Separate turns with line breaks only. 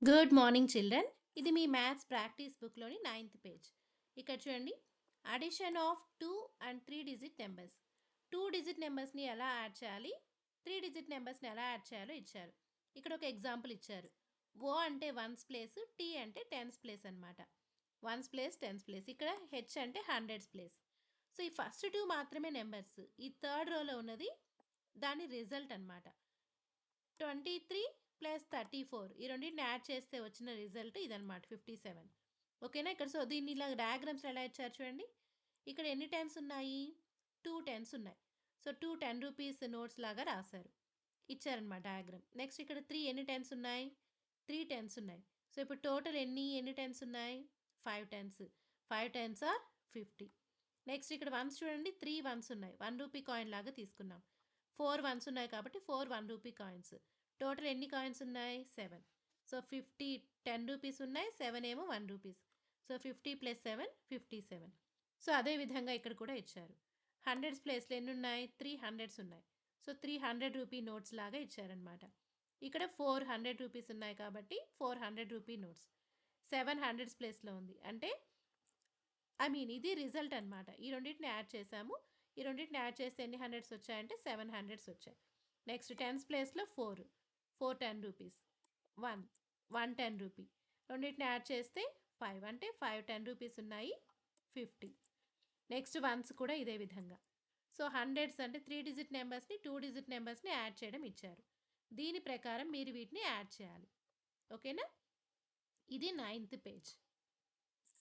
Good morning children. ఇది మీ maths practice బుక్లోని 9th పేజ్. ఇక్కడ చూడండి, addition of 2 and 3 digit numbers. 2 digit నెంబర్స్ని ఎలా యాడ్ చేయాలి, 3 డిజిట్ నెంబర్స్ని ఎలా యాడ్ చేయాలో ఇచ్చారు. ఇక్కడ ఒక ఎగ్జాంపుల్ ఇచ్చారు. ఓ అంటే వన్స్ ప్లేస్, టీ అంటే టెన్స్ ప్లేస్ అనమాట. Ones place, tens place. ఇక్కడ హెచ్ అంటే హండ్రెడ్స్ ప్లేస్. సో ఈ ఫస్ట్ 2 మాత్రమే నెంబర్స్. ఈ థర్డ్ రోలో ఉన్నది దాని రిజల్ట్ అనమాట. 23 ప్లస్ 34 ఈ రెండింటిని యాడ్ చేస్తే వచ్చిన రిజల్ట్ ఇదనమాట 57. ఓకేనా. ఇక్కడ సో దీన్ని ఇలా డయాగ్రామ్స్ ఎలా ఇచ్చారు చూడండి. ఇక్కడ ఎన్ని టెన్స్ ఉన్నాయి, 2 టెన్స్ ఉన్నాయి. సో 2 10 రూపీస్ నోట్స్ లాగా రాశారు, ఇచ్చారనమాట డయాగ్రామ్. నెక్స్ట్ ఇక్కడ 3 ఎన్ని టెన్స్ ఉన్నాయి, 3 టెన్స్ ఉన్నాయి. సో ఇప్పుడు టోటల్ ఎన్ని టెన్స్ ఉన్నాయి, 5 టెన్స్. 5 tens are 50. నెక్స్ట్ ఇక్కడ వన్స్ చూడండి, 3 వన్స్ ఉన్నాయి, 1 రూపీ కాయిన్ లాగా తీసుకున్నాం. 4 వన్స్ ఉన్నాయి కాబట్టి 4 1 రూపీ కాయిన్స్. టోటల్ ఎన్ని కాయిన్స్ ఉన్నాయి, 7. సో 50 10 రూపీస్ ఉన్నాయి, 7 ఏమో 1 రూపీస్. So 50 plus 7 57. సో అదే విధంగా ఇక్కడ కూడా ఇచ్చారు. హండ్రెడ్స్ ప్లేస్లో ఎన్ని ఉన్నాయి, 3 హండ్రెడ్స్ ఉన్నాయి. సో 300 రూపీ నోట్స్ లాగా ఇచ్చారనమాట. ఇక్కడ 400 రూపీస్ ఉన్నాయి కాబట్టి 400 రూపీ నోట్స్. 7 హండ్రెడ్స్ ప్లేస్లో ఉంది అంటే ఇది రిజల్ట్ అనమాట. ఈ రెండింటిని యాడ్ చేసాము. ఈ రెండింటిని యాడ్ చేస్తే ఎన్ని హండ్రెడ్స్ వచ్చాయంటే 7 హండ్రెడ్స్ వచ్చాయి. నెక్స్ట్ టెన్స్ ప్లేస్లో 4 10 రూపీస్. 1 10 రూపీ. రెండింటిని యాడ్ చేస్తే 5 అంటే 5 10 రూపీస్ ఉన్నాయి, 50. నెక్స్ట్ వన్స్ కూడా ఇదే విధంగా. సో హండ్రెడ్స్ అంటే 3 డిజిట్ నెంబర్స్ని 2 డిజిట్ నెంబర్స్ని యాడ్ చేయడం ఇచ్చారు. దీని ప్రకారం మీరు వీటిని యాడ్ చేయాలి. ఓకేనా. ఇది 9th పేజ్.